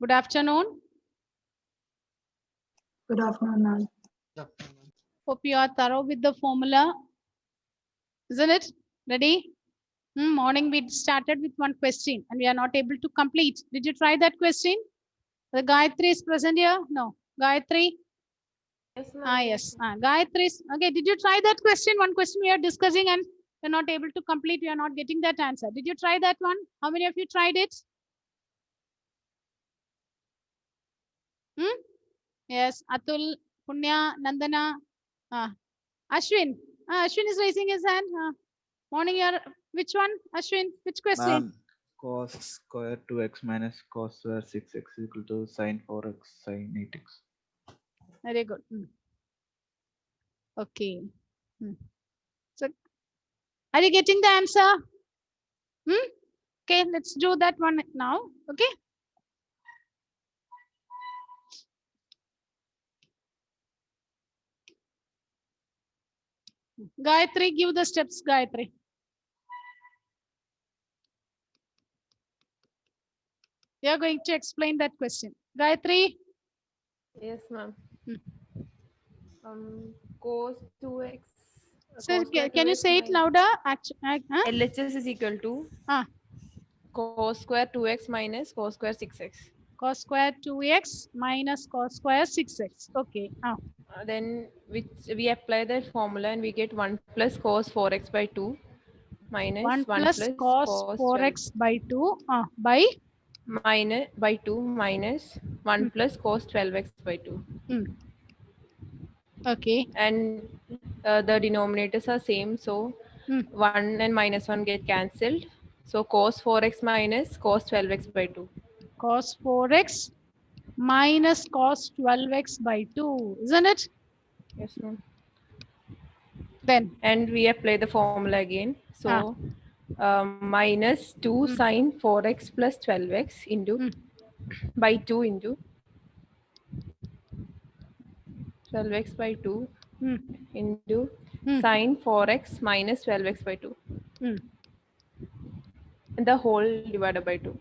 Good afternoon. Good afternoon, ma'am. Hope you are thorough with the formula. Isn't it? Ready? Morning we started with one question and we are not able to complete. Did you try that question? The Gayatri is present here? No. Gayatri? Yes, ma'am. Yes. Gayatri is, okay. Did you try that question? One question we are discussing and you're not able to complete. You are not getting that answer. Did you try that one? How many of you tried it? Yes. Atul, Punya, Nandana, Ashwin. Ashwin is raising his hand. Morning, your which one? Ashwin, which question? Ma'am, cos square 2x minus cos square 6x equal to sin 4x sin 8x. Very good. Okay. So, are you getting the answer? Okay, let's do that one now. Okay. Gayatri, give the steps, Gayatri. You are going to explain that question. Gayatri. Yes, ma'am. Cos 2x. Sir, can you say it louder? LHS is equal to cos square 2x minus cos square 6x. Cos square 2x minus cos square 6x. Okay. Then we apply that formula and we get 1 plus cos 4x by 2 minus 1 plus cos 4x by 2 by minus by 2 minus 1 plus cos 12x by 2. Okay. And the denominators are same, so 1 and minus 1 get cancelled. So cos 4x minus cos 12x by 2. Cos 4x minus cos 12x by 2, isn't it? Yes, ma'am. Then. And we apply the formula again. So minus 2 sine 4x plus 12x into by 2 into 12x by 2 into sine 4x minus 12x by 2. And the whole divided by 2.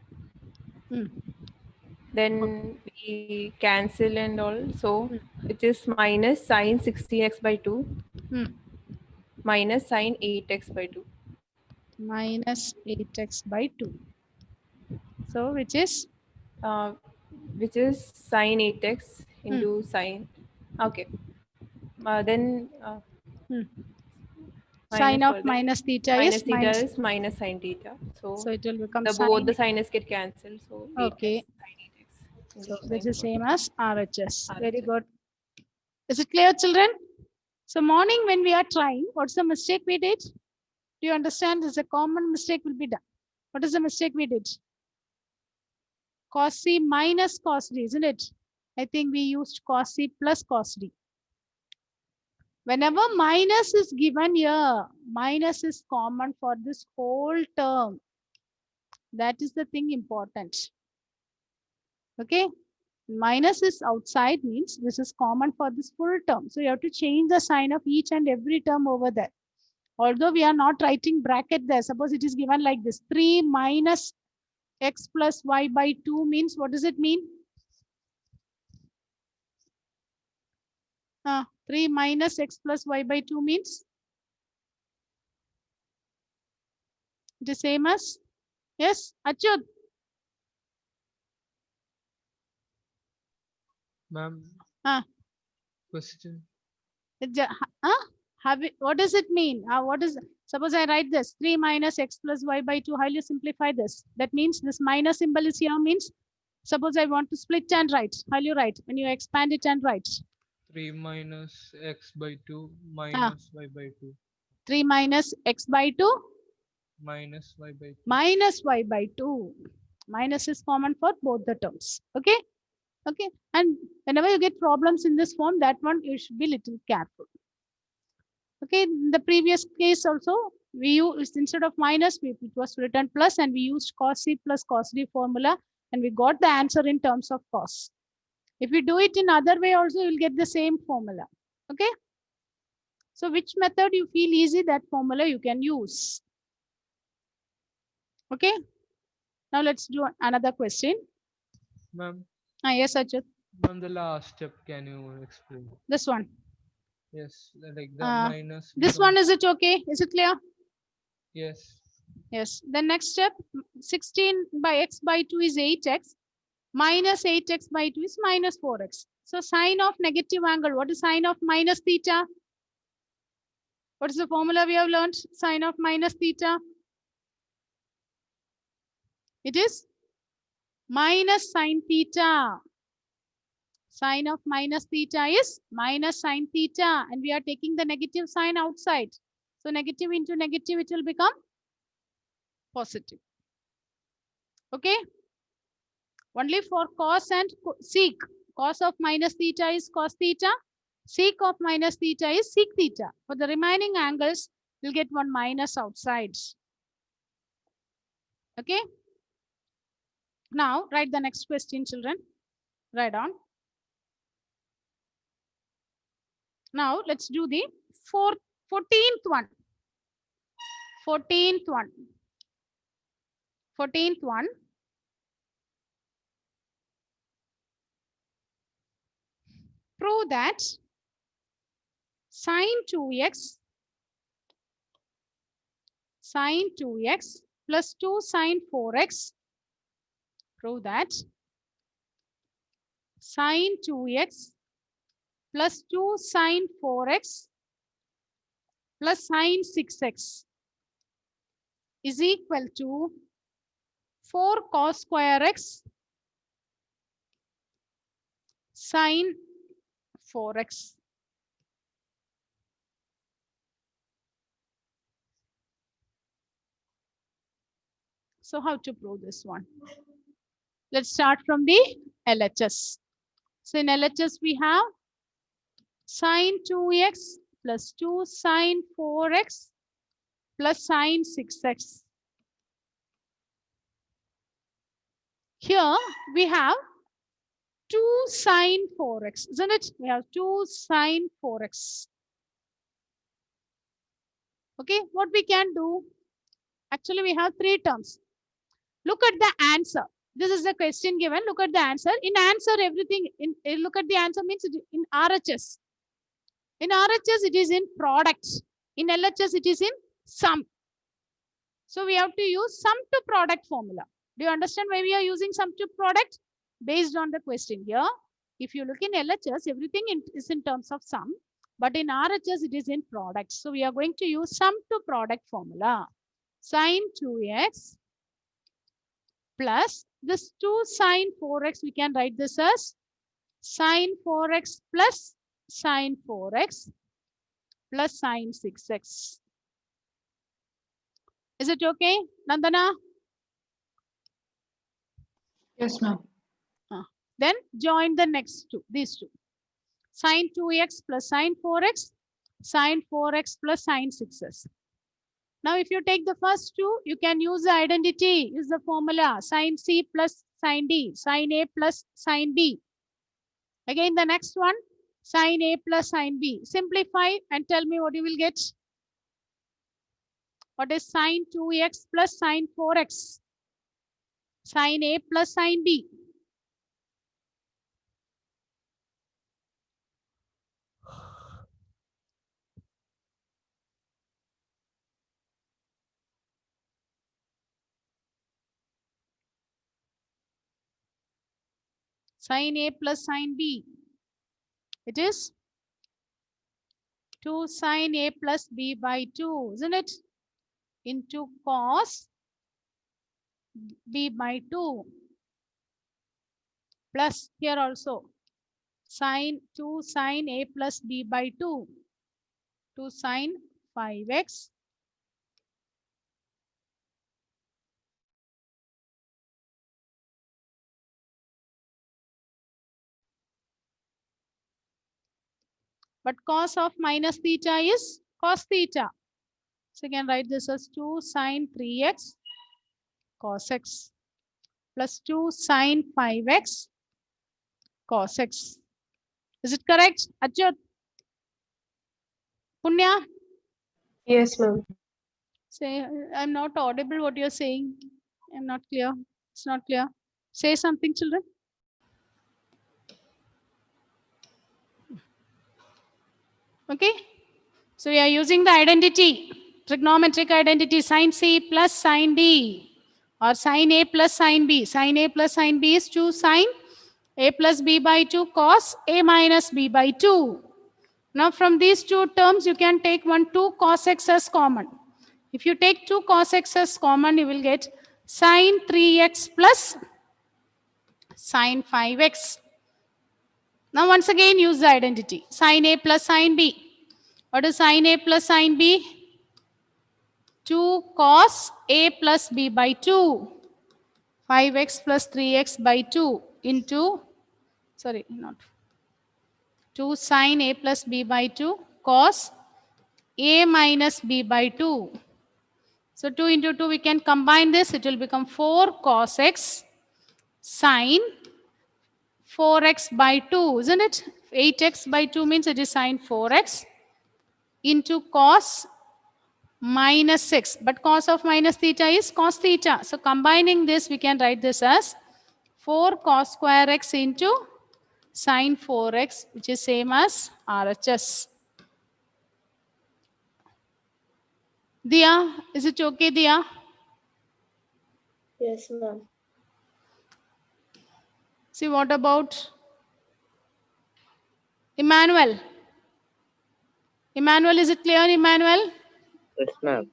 Then we cancel and all. So it is minus sine 16x by 2 minus sine 8x by 2. Minus 8x by 2. So which is? Sine 8x into sine. Okay. Then Sine of minus theta is minus sine theta. So it will become both the sinus get cancelled. So okay. 8x, So this is same as RHS. Very good. Is it clear, children? So morning when we are trying, what's the mistake we did? Do you understand? There's a common mistake will be done. What is the mistake we did? Cos C minus cos D, isn't it? I think we used cos C plus cos D. Whenever minus is given here, minus is common for this whole term. That is the thing important. Okay. Minus is outside means this is common for this full term. So you have to change the sign of each and every term over there. Although we are not writing bracket there. Suppose it is given like this. 3 minus x plus y by 2 means, what does it mean? 3 minus x plus y by 2 means? It is same as? Yes, Achyut. Ma'am. Question. What does it mean? Suppose I write this 3 minus x plus y by 2. How will you simplify this? That means this minus symbol is here means, suppose I want to split and write. How will you write? When you expand it and write. 3 minus x by 2 minus y by 2. 3 minus x by 2 minus y by 2. Minus y by 2. Minus is common for both the terms. Okay. Okay. And whenever you get problems in this form, that one you should be little careful. Okay. In the previous case also, we used instead of minus, it was written plus, and we used cos C plus cos D formula, and we got the answer in terms of cos. If you do it in other way also, you will get the same formula. Okay. So which method you feel easy, that formula you can use. Okay. Now let's do another question. Ma'am, Yes, Ajit. On the last step, can you explain? This one. Yes, like the Uh, minus. this one, is it okay? Is it clear? Yes. Yes. The next step, 16 by x by 2 is 8x. Minus 8x by 2 is minus 4x. So sine of negative angle. What is sine of minus theta? What is the formula we have learned? Sine of minus theta. It is minus sine theta. Sine of minus theta is minus sine theta. And we are taking the negative sign outside. So negative into negative, it will become positive. Okay. Only for cos and sec. Cos of minus theta is cos theta. Sec of minus theta is sec theta. For the remaining angles, you'll get one minus outside. Okay. Now, write the next question, children. Write down. Now, let's do the 14th one. 14th one. 14th one. Prove that sine 2x plus 2 sine 4x. Prove that sine 2x plus 2 sine 4x plus sine 6x is equal to 4 cos square x sine 4x. So how to prove this one? Let's start from the LHS. So in LHS we have sine 2x plus 2 sine 4x plus sine 6x. Here we have 2 sine 4x, isn't it? We have 2 sine 4x. Okay, what we can do? Actually, we have 3 terms. Look at the answer. This is the question given. Look at the answer. In answer, everything, look at the answer means in RHS. In RHS, it is in product. In LHS, it is in sum. So we have to use sum to product formula. Do you understand why we are using sum to product? Based on the question here. If you look in LHS, everything is in terms of sum. But in RHS, it is in product. So we are going to use sum to product formula. Sine 2x plus this 2 sine 4x, we can write this as sine 4x plus sine 4x plus sine 6x. Is it okay, Nandana? Yes, ma'am. Then join the next two, these two. Sine 2x plus sine 4x, sine 4x plus sine 6x. Now, if you take the first two, you can use the identity, is the formula, sine C plus sine D, sine A plus sine B. Again, the next one, sine A plus sine B. Simplify and tell me what you will get. What is sine 2x plus sine 4x? Sine A plus sine B. Sine A plus sine B. It is 2 sine A plus B by 2, isn't it? Into cos B by 2. Plus here also sine 2 sine A plus B by 2. 2 sine 5x. But cos of minus theta is cos theta. So you can write this as 2 sine 3x cos x plus 2 sine 5x cos x. Is it correct, Achyut? Punya? Yes, ma'am. Say, I'm not audible what you're saying. I'm not clear. It's not clear. Say something, children. Okay. So we are using the identity, trigonometric identity, sin C plus sin D, or sin A plus sin B. Sin A plus sin B is 2 sin A plus B by 2 cos A minus B by 2. Now from these two terms, you can take 2 cos x as common. If you take 2 cos x as common, you will get sin 3x plus sin 5x. Now once again use the identity. Sin A plus sin B. What is sin A plus sin B? 2 cos A plus B by 2. 5x plus 3x by 2 into, sorry, not 2 sin A plus B by 2 cos A minus B by 2. So 2 into 2, we can combine this. It will become 4 cos x sin 4x by 2, isn't it? 8x by 2 means it is sin 4x into cos minus 6. But cos of minus theta is cos theta. So combining this, we can write this as 4 cos square x into sin 4x, which is same as RHS. Dia, is it okay, Dia? Yes, ma'am. See, what about Emmanuel? Emmanuel, is it clear, Emmanuel? Yes, ma'am.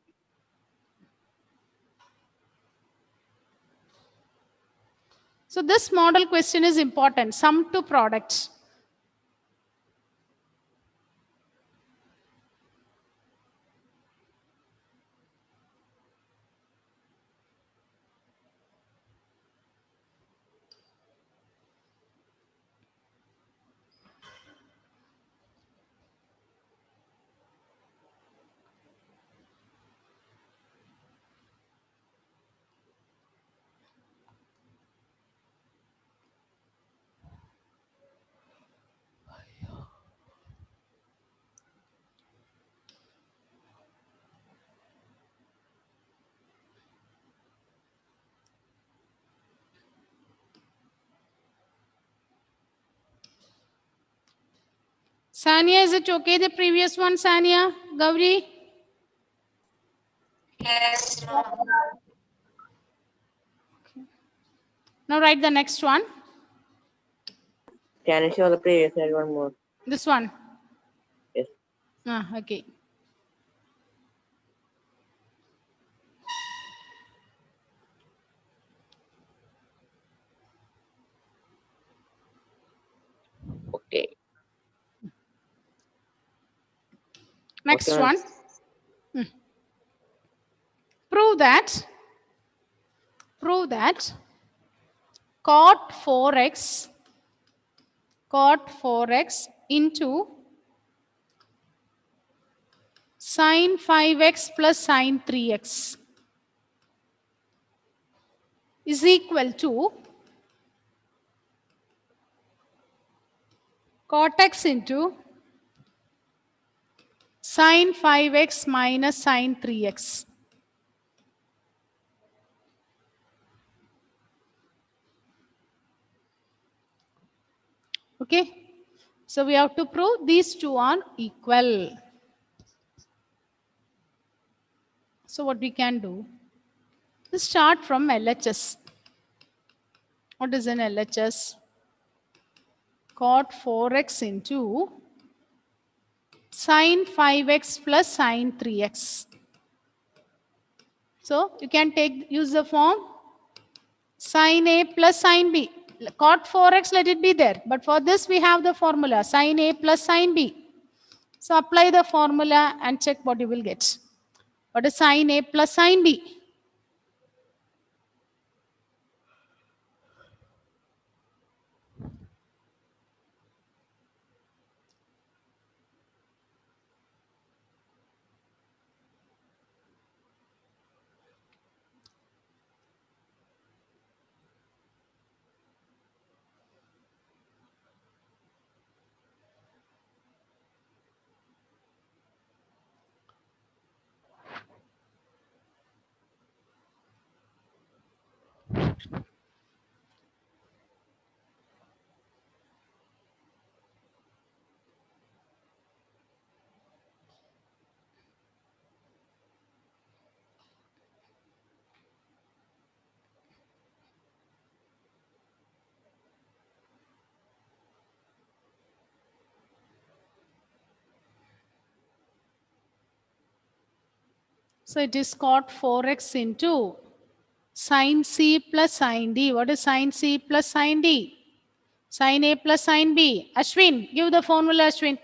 So this model question is important. Sum to product. Sania, is it okay, the previous one, Sania? Gauri? Yes, ma'am. Now write the next one. Can you show the previous slide one more? This one. Yes. Okay. Okay. Next Okay, one. Prove that cot 4x into sin 5x plus sin 3x is equal to cot x into sin 5x minus sin 3x. Okay. So we have to prove these two are equal. So what we can do? Let's start from LHS. What is an LHS? Cot 4x into sin 5x plus sin 3x. So you can use the form sin A plus sin B. Cot 4x, let it be there. But for this, we have the formula sin A plus sin B. So apply the formula and check what you will get. What is sin A plus sin B? So it is cot 4x into sine C plus sine D. What is sine C plus sine D? Sine A plus sine B. Ashwin, give the formula, Ashwin.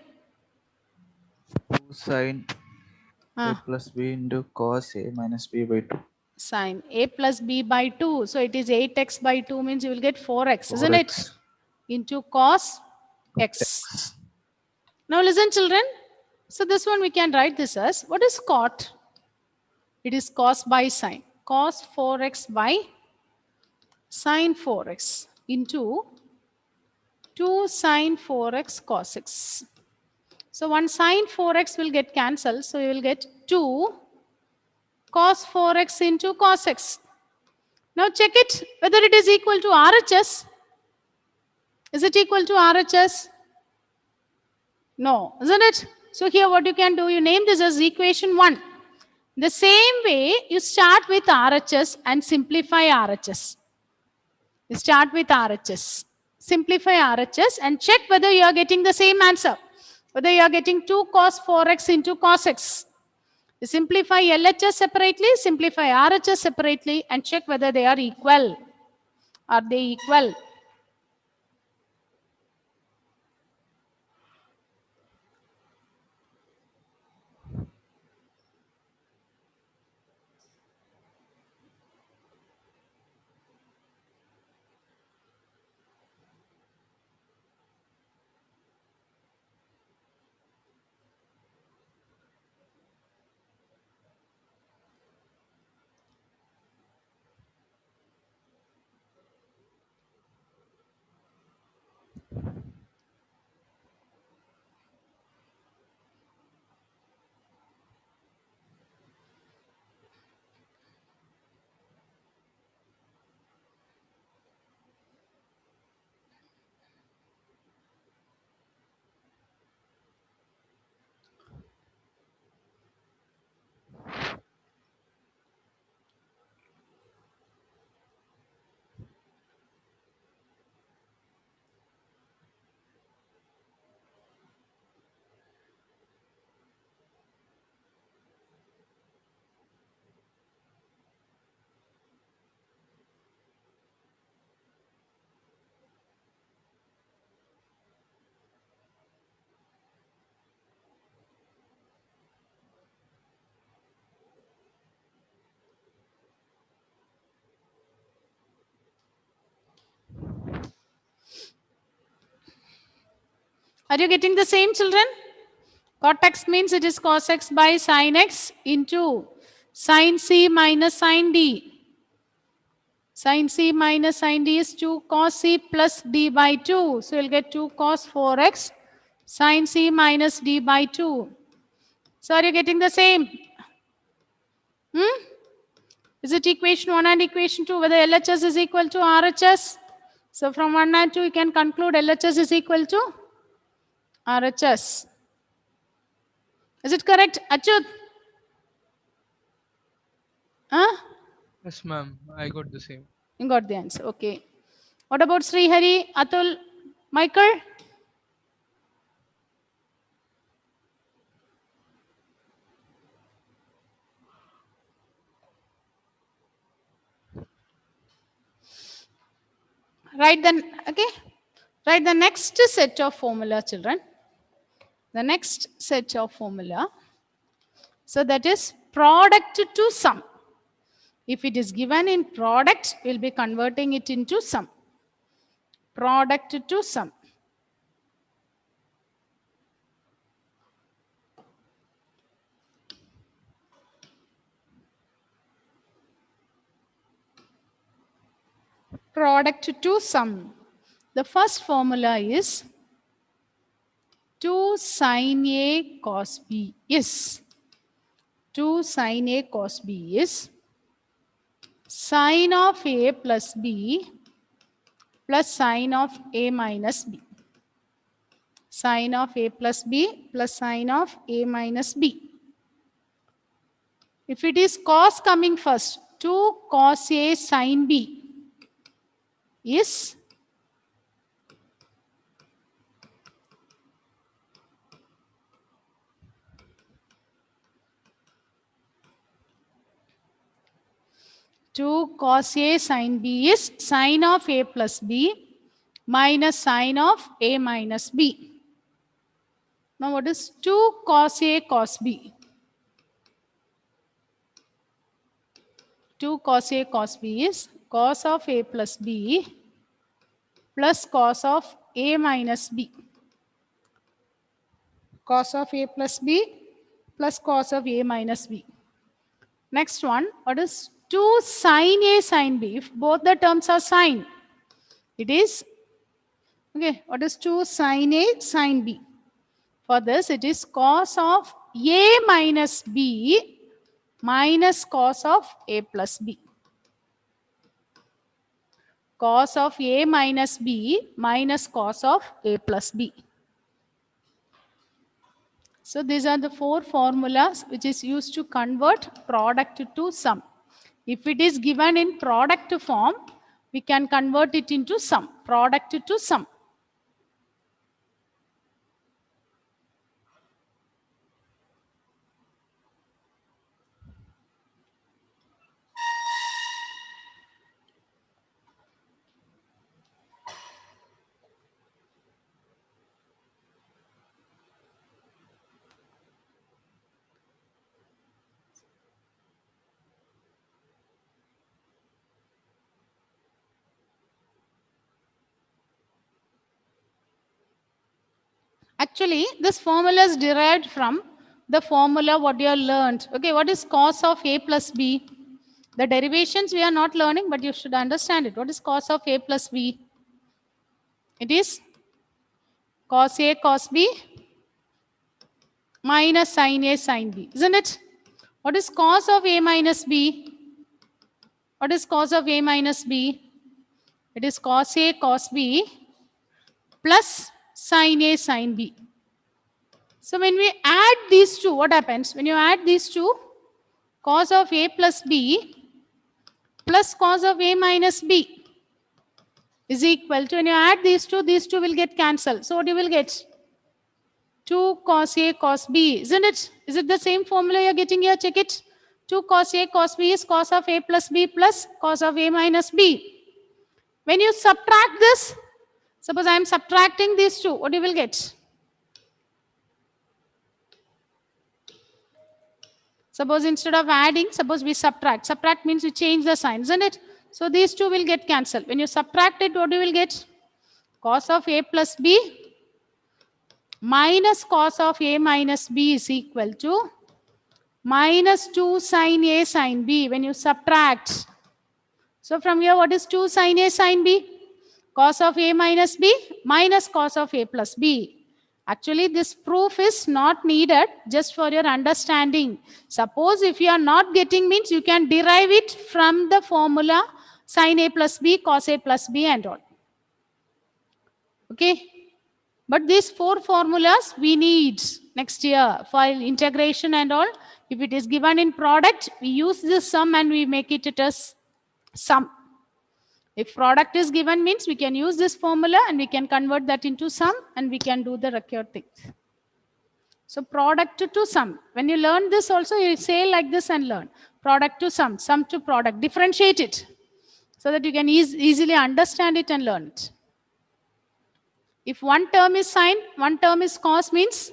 2 sine A Ah, plus B into cos A minus B by 2. sine A plus B by 2. So it is 8x by 2 means you will get 4x, isn't it? 4x. Into cos x. X. Now listen, children. So this one we can write this as, what is cot? It is cos by sine. Cos 4x by sine 4x into 2 sine 4x cos x. So 1 sine 4x will get cancelled. So you will get 2 cos 4x into cos x. Now check it whether it is equal to RHS. Is it equal to RHS? No, isn't it? So here what you can do, you name this as equation 1. The same way you start with RHS and simplify RHS. You start with RHS. Simplify RHS and check whether you are getting the same answer. Whether you are getting 2 cos 4x into cos x. You simplify LHS separately, simplify RHS separately and check whether they are equal. Are they equal? Are you getting the same, children? Cot x means it is cos x by sin x into sin c minus sin d. Sin c minus sin d is 2 cos c plus d by 2. So you'll get 2 cos 4x sin c minus d by 2. So are you getting the same? Is it equation 1 and equation 2? Whether LHS is equal to RHS? So from 1 and 2 you can conclude LHS is equal to RHS. Is it correct, Achyut? Huh? Yes, ma'am. I got the same. You got the answer. Okay. What about Sri Hari, Atul, Michael? Write then, okay. Write the next set of formula, children. The next set of formula. So that is product to sum. If it is given in product, we'll be converting it into sum. Product to sum. Product to sum. The first formula is 2 sin A cos B is 2 sin A cos B is sine of A plus B plus sine of A minus B. Sine of A plus B plus sine of A minus B. If it is cos coming first, 2 cos A sine B is 2 cos A sin B is sine of A plus B minus sine of A minus B. Now what is 2 cos A cos B? 2 cos A cos B is cos of A plus B plus cos of A minus B. Cos of A plus B plus cos of A minus B. Next one, what is 2 sin A sin B? If both the terms are sine, it is, okay, what is 2 sin A sin B? For this, it is cos of A minus B minus cos of A plus B. Cos of A minus B minus cos of A plus B. So these are the 4 formulas which is used to convert product to sum. If it is given in product form, we can convert it into sum, product to sum. Actually, this formula is derived from the formula what you have learned. Okay, what is cos of A plus B? The derivations we are not learning, but you should understand it. What is cos of A plus B? It is cos A cos B minus sin A sin B, isn't it? What is cos of A minus B? What is cos of A minus B? It is cos A cos B plus sin A sin B. So when we add these two, what happens? When you add these two, cos of A plus B plus cos of A minus B is equal to, when you add these two will get cancelled. So what you will get? 2 cos A cos B, isn't it? Is it the same formula you're getting here? Check it. 2 cos A cos B is cos of A plus B plus cos of A minus B. When you subtract this, suppose I am subtracting these two, what you will get? Suppose instead of adding, suppose we subtract. Subtract means you change the sign, isn't it? So these two will get cancelled. When you subtract it, what you will get? Cos of A plus B minus cos of A minus B is equal to minus 2 sin A sin B when you subtract. So from here, what is 2 sin A sin B? Cos of A minus B minus cos of A plus B. Actually, this proof is not needed, just for your understanding. Suppose if you are not getting, means you can derive it from the formula sin A plus B, cos A plus B and all. Okay. But these 4 formulas we need next year for integration and all. If it is given in product, we use this sum and we make it as sum. If product is given, means we can use this formula and we can convert that into sum and we can do the required things. So product to sum. When you learn this also, you say like this and learn. Product to sum to product. Differentiate it so that you can easily understand it and learn it. If one term is sine, one term is cos, means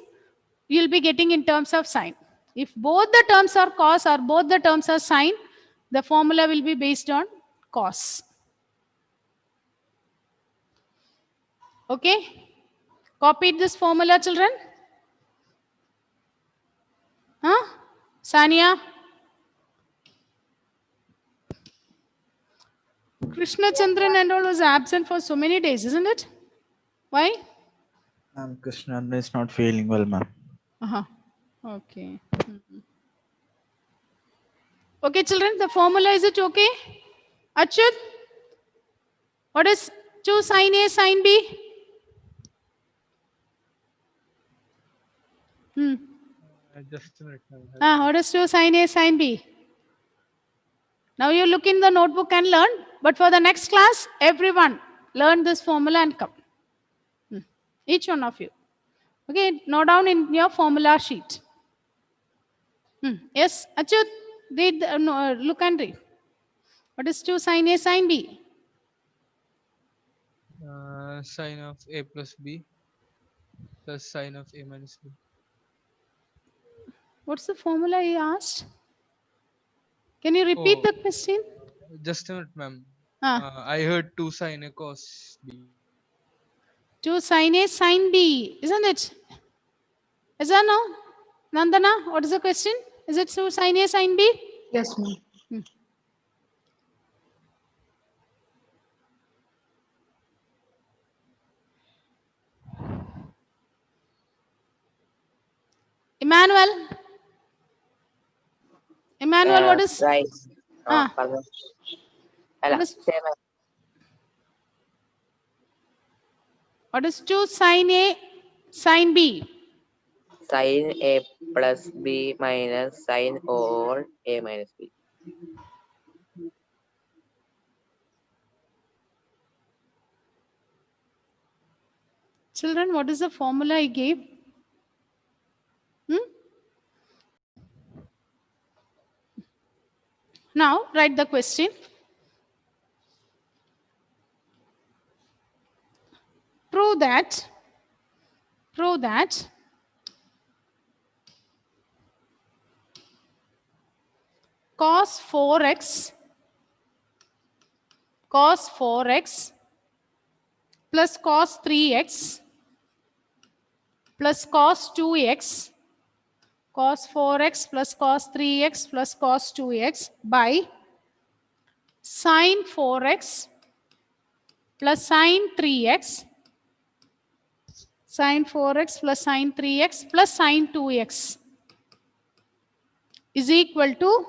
you'll be getting in terms of sine. If both the terms are cos or both the terms are sine, the formula will be based on cos. Okay? Copied this formula, children? Huh? Sania? Krishna Chandran and all was absent for so many days, isn't it? Why? Krishna is not feeling well, ma'am. Okay. Okay, children, the formula, is it okay? Achyut, what is 2 sin A sin B? Just a minute. What is 2 sin A sin B? Now you look in the notebook and learn. But for the next class, everyone learn this formula and come. Each one of you. Okay, note down in your formula sheet. Yes, Achyut, read, look and read. What is 2 sine A sine B? Sine of A plus B plus sine of A minus B. What's the formula he asked? Can you repeat Oh, the question? just a minute, ma'am. Ah, I heard 2 sine A cos B. 2 sine A sine B, isn't it? Is that no? Nandana, what is the question? Is it 2 sine A sine B? Yes, ma'am. Emmanuel? Emmanuel, what is? Right. Ah. Pardon. What is, Say, ma'am. what is 2 sine A sine B? Sine A plus B minus sine over A minus B. Children, what is the formula I gave? Now, write the question. Prove that cos 4x plus cos 3x plus cos 2x, cos 4x plus cos 3x plus cos 2x by sin 4x plus sin 3x, sin 4x plus sin 3x plus sin 2x is equal to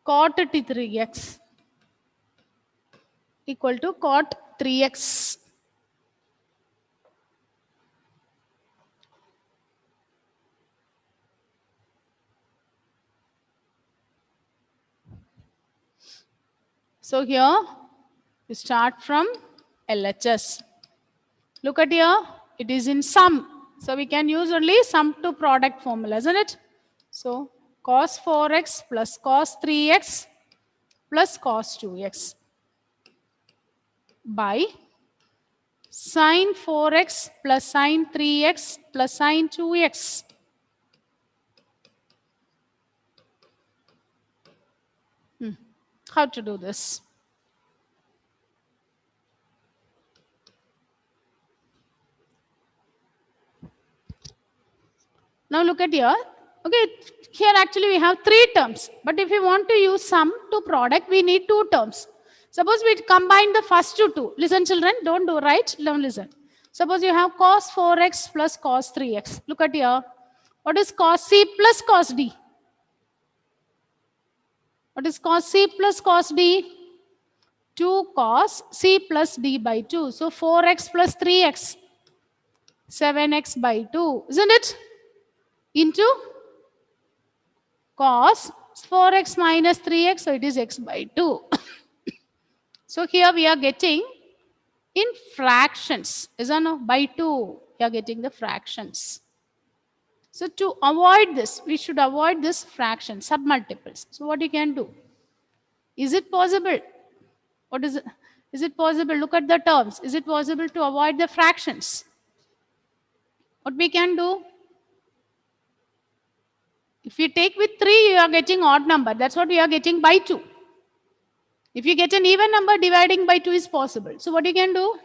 cot 3x equal to cot 3x. So here you start from LHS. Look at here, it is in sum. So we can use only sum to product formula, isn't it? So cos 4x plus cos 3x plus cos 2x by sin 4x plus sin 3x plus sin 2x. How to do this? Now look at here. Okay, here actually we have 3 terms. But if we want to use sum to product, we need 2 terms. Suppose we combine the first two. Listen children, don't do right, don't listen. Suppose you have cos 4x plus cos 3x. Look at here. What is cos C plus cos D? What is cos C plus cos D? 2 cos C plus D by 2. So 4x plus 3x. 7x by 2. Isn't it? Into cos 4x minus 3x. So it is x by 2. So here we are getting in fractions. Isn't it? By 2. We are getting the fractions. So to avoid this, we should avoid this fraction, submultiples. So what you can do? Is it possible? What is it? Is it possible? Look at the terms. Is it possible to avoid the fractions? What we can do? If you take with 3, you are getting odd number. That's what we are getting by 2. If you get an even number, dividing by 2 is possible. So what you can do?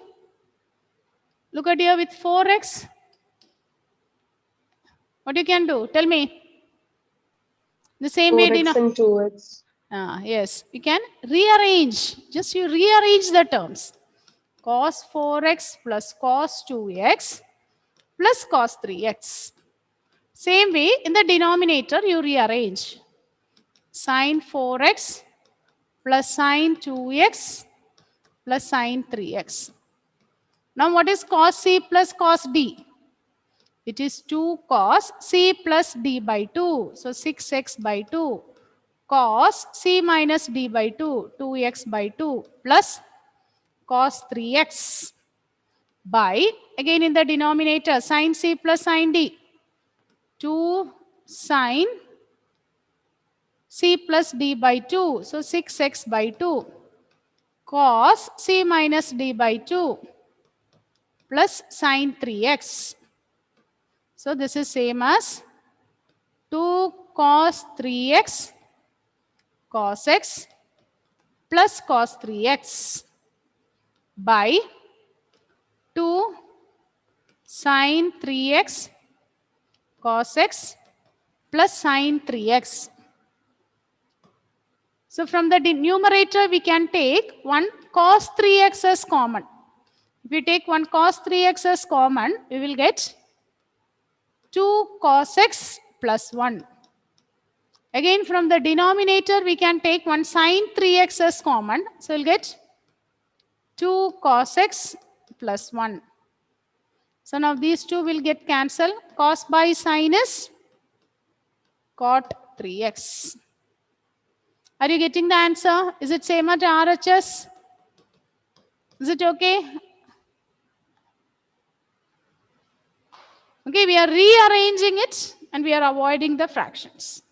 Look at here with 4x. What you can do? Tell me. The same way. 4x and 2x. Yes, we can rearrange. Just you rearrange the terms. Cos 4x plus cos 2x plus cos 3x. Same way, in the denominator, you rearrange. Sin 4x plus sin 2x plus sin 3x. Now, what is cos C plus cos D? It is 2 cos C plus D by 2. So, 6x by 2. Cos C minus D by 2. 2x by 2 plus cos 3x by, again in the denominator, sin C plus sin D. 2 sin c plus d by 2. So 6x by 2 cos c minus d by 2 plus sine 3x. So this is same as 2 cos 3x cos x plus cos 3x by 2 sine 3x cos x plus sine 3x. So from the numerator, we can take 1 cos 3x as common. If we take 1 cos 3x as common, we will get 2 cos x plus 1. Again, from the denominator, we can take 1 sine 3x as common. So we'll get 2 cos x plus 1. So now these two will get cancelled. Cos by sine is cot 3x. Are you getting the answer? Is it same at RHS? Is it okay? Okay, we are rearranging it and we are avoiding the fractions.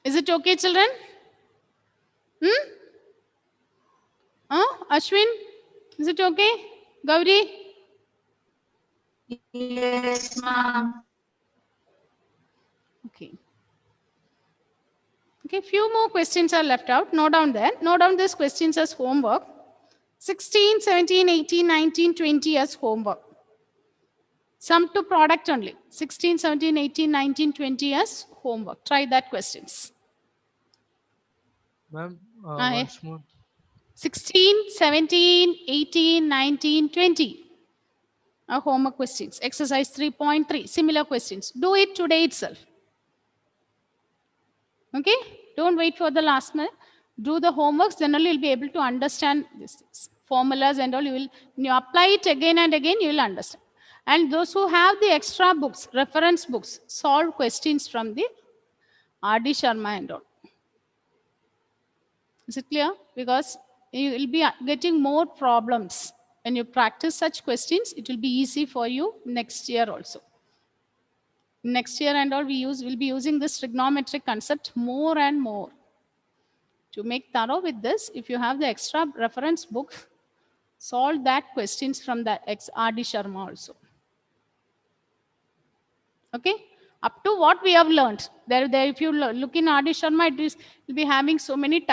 Is it okay, children? Ashwin, is it okay? Gauri? Yes, ma'am. Okay. Okay, few more questions are left out. Note down there. Note down these questions as homework. 16, 17, 18, 19, 20 as homework. Sum to product only. 16, 17, 18, 19, 20 as homework. Try that questions. Ma'am, Yes. once more. 16, 17, 18, 19, 20 are homework questions. Exercise 3.3. Similar questions. Do it today itself. Okay? Don't wait for the last minute. Do the homeworks, then only you'll be able to understand these formulas and all. When you apply it again and again, you will understand. And those who have the extra books, reference books, solve questions from the R.D. Sharma and all. Is it clear? Because you will be getting more problems. When you practice such questions, it will be easy for you next year also. Next year and all, we'll be using this trigonometric concept more and more. To make thorough with this, if you have the extra reference book, solve that questions from the R.D. Sharma also. Okay? Up to what we have learned. There, if you look in R.D. Sharma, it will be having so many types